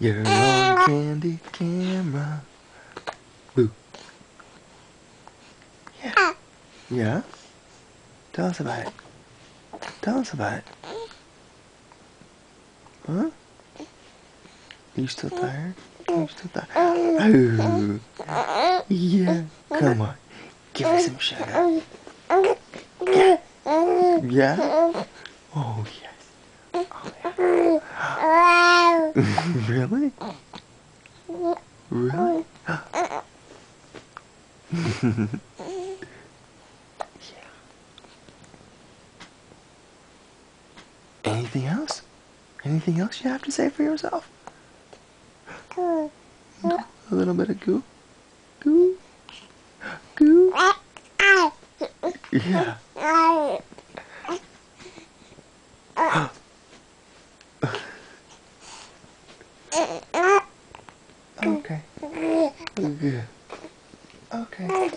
You're on candy camera. Boo. Yeah. Yeah? Tell us about it. Tell us about it. Huh? Are you still tired? Are you still tired? Oh. Yeah. Come on. Give her some sugar. Yeah. Yeah? Oh, yes. Oh, yeah. Really? Really? Yeah. Anything else? Anything else you have to say for yourself? No? A little bit of goo? Goo? Goo? Yeah. Okay. Good. Okay.